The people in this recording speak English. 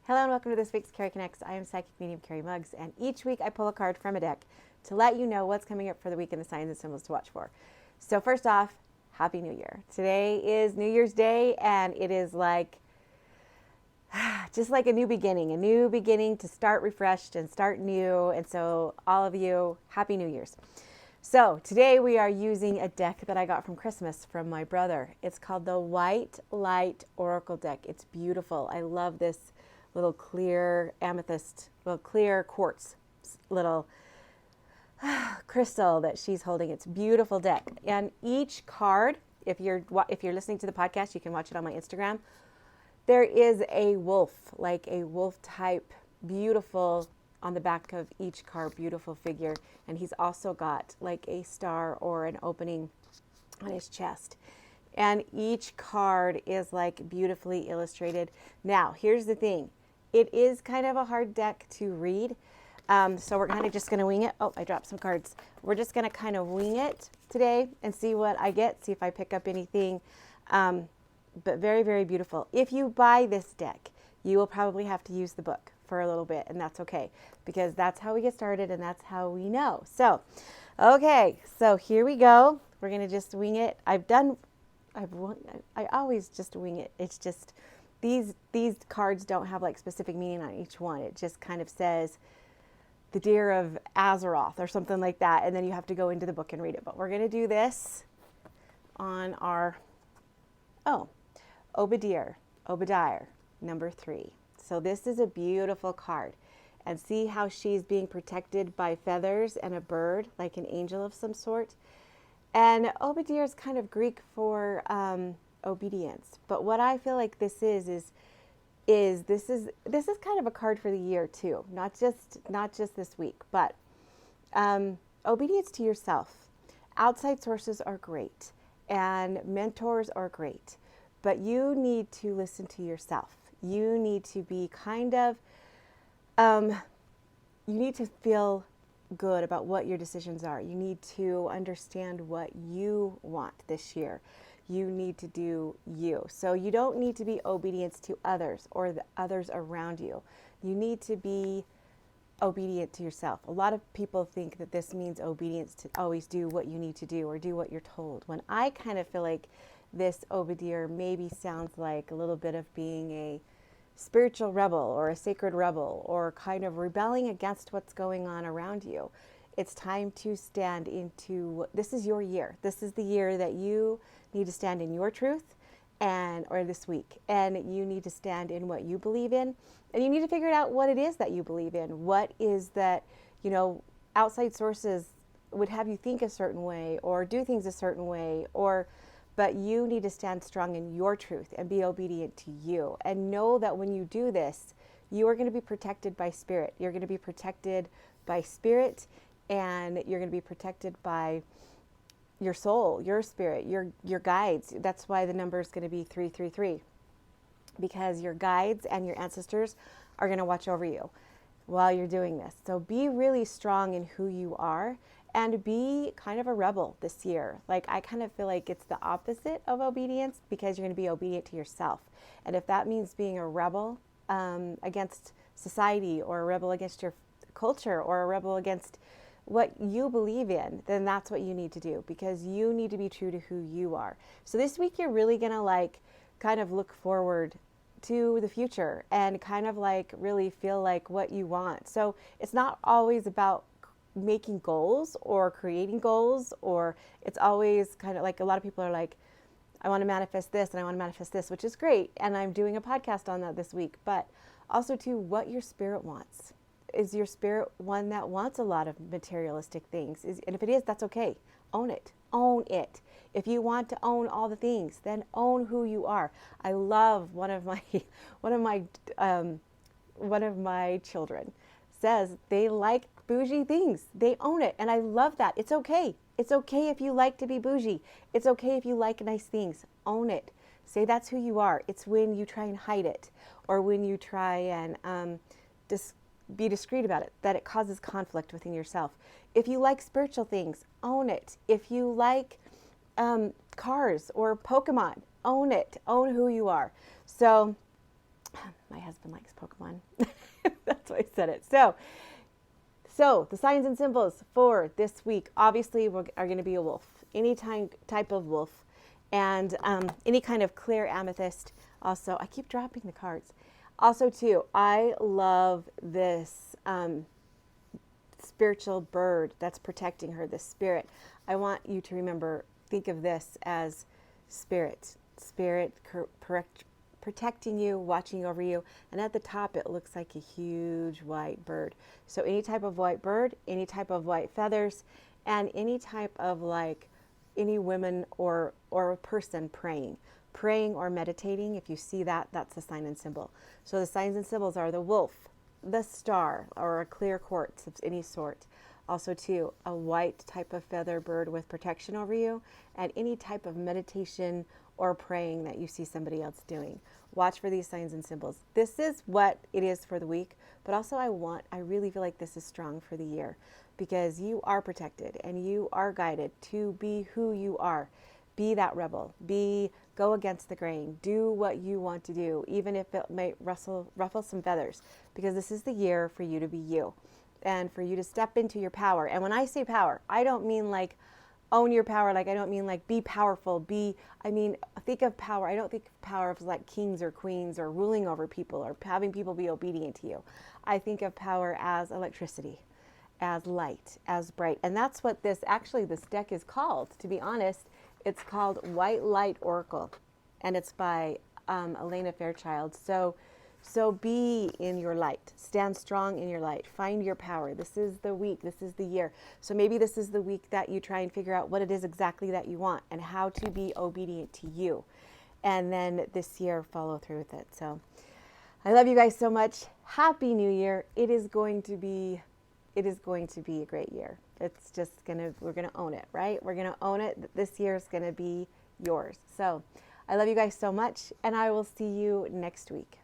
Hello and welcome to this week's Cari Connects. I am Psychic Medium Cari Muggs, and each week I pull a card from a deck to let you know what's coming up for the week and the signs and symbols to watch for. So first off, Happy New Year. Today is New Year's Day, and it is like just like a new beginning to start refreshed and start new. And so all of you, Happy New Year's. So today we are using a deck that I got from Christmas from my brother. It's called the White Light Oracle deck. It's beautiful. I love this little clear amethyst, little clear quartz, little crystal that she's holding. It's a beautiful deck. And each card, if you're listening to the podcast, you can watch it on my Instagram. There is a wolf, like a wolf type, beautiful on the back of each card, beautiful figure. And he's also got like a star or an opening on his chest. And each card is like beautifully illustrated. Now, here's the thing. It is kind of a hard deck to read. So we're kind of just going to wing it. Oh, I dropped some cards. We're just going to kind of wing it today and see what I get, see if I pick up anything. But very, very beautiful. If you buy this deck, you will probably have to use the book for a little bit, and that's okay, because that's how we get started and that's how we know. So, okay, so here we go. We're going to just wing it. I always just wing it. It's just these cards don't have like specific meaning on each one. It just kind of says the deer of Azeroth or something like that, and then you have to go into the book and read it. But we're going to do this on our Obadiah number 3. So this is a beautiful card, and see how she's being protected by feathers and a bird, like an angel of some sort. And Obadiah is kind of Greek for obedience. But what I feel like this is kind of a card for the year too, not just this week, but obedience to yourself. Outside sources are great, and mentors are great, but you need to listen to yourself. You need to be you need to feel good about what your decisions are. You need to understand what you want this year. You need to do you. So you don't need to be obedient to others or the others around you. You need to be obedient to yourself. A lot of people think that this means obedience to always do what you need to do or do what you're told. When I kind of feel like this Obadiah maybe sounds like a little bit of being a spiritual rebel or a sacred rebel, or kind of rebelling against what's going on around you. It's time to stand into, this is your year. This is the year that you need to stand in your truth, or this week, and you need to stand in what you believe in, and you need to figure out what it is that you believe in. What is that, outside sources would have you think a certain way or do things a certain way, but you need to stand strong in your truth and be obedient to you, and know that when you do this, you are going to be protected by spirit. You're going to be protected by spirit, and you're going to be protected by your soul, your spirit, your guides. That's why the number is going to be 333, because your guides and your ancestors are going to watch over you while you're doing this. So be really strong in who you are, and be kind of a rebel this year. Like, I kind of feel like it's the opposite of obedience, because you're going to be obedient to yourself. And if that means being a rebel against society, or a rebel against your culture, or a rebel against what you believe in, then that's what you need to do, because you need to be true to who you are. So this week you're really going to kind of look forward to the future and kind of really feel like what you want. So it's not always about making goals or creating goals, or it's always kind of like, a lot of people are like, I want to manifest this and I want to manifest this, which is great. And I'm doing a podcast on that this week, but also to what your spirit wants. Is your spirit one that wants a lot of materialistic things? And if it is, that's okay. Own it. Own it. If you want to own all the things, then own who you are. I love one of my children says they like bougie things. They own it, and I love that. It's okay. It's okay if you like to be bougie. It's okay if you like nice things. Own it. Say that's who you are. It's when you try and hide it, or when you try and be discreet about it, that it causes conflict within yourself. If you like spiritual things, own it. If you like cars or Pokemon, own it. Own who you are. So My husband likes Pokemon. That's why I said it. So the signs and symbols for this week, obviously, are going to be a wolf, any type of wolf, and any kind of clear amethyst. Also, I keep dropping the cards. Also, too, I love this spiritual bird that's protecting her, this spirit. I want you to remember, think of this as spirit protecting you, watching over you. And at the top, it looks like a huge white bird. So any type of white bird, any type of white feathers, and any type of like any women or a person praying or meditating. If you see that, that's a sign and symbol. So the signs and symbols are the wolf, the star, or a clear quartz of any sort. Also, too, a white type of feather bird with protection over you, and any type of meditation or praying that you see somebody else doing. Watch for these signs and symbols. This is what it is for the week, but also I really feel like this is strong for the year, because you are protected and you are guided to be who you are. Be that rebel. Go against the grain. Do what you want to do, even if it might ruffle some feathers, because this is the year for you to be you and for you to step into your power. And when I say power, I don't mean like own your power. Like, I don't mean like be powerful. I mean, think of power. I don't think of power of like kings or queens or ruling over people or having people be obedient to you. I think of power as electricity, as light, as bright. And that's what this deck is called, to be honest. It's called White Light Oracle, and it's by Elena Fairchild. So be in your light. Stand strong in your light. Find your power. This is the week. This is the year. So maybe this is the week that you try and figure out what it is exactly that you want and how to be obedient to you. And then this year, follow through with it. So I love you guys so much. Happy New Year. It is going to be a great year. It's just we're going to own it, right? We're going to own it. This year is going to be yours. So I love you guys so much, and I will see you next week.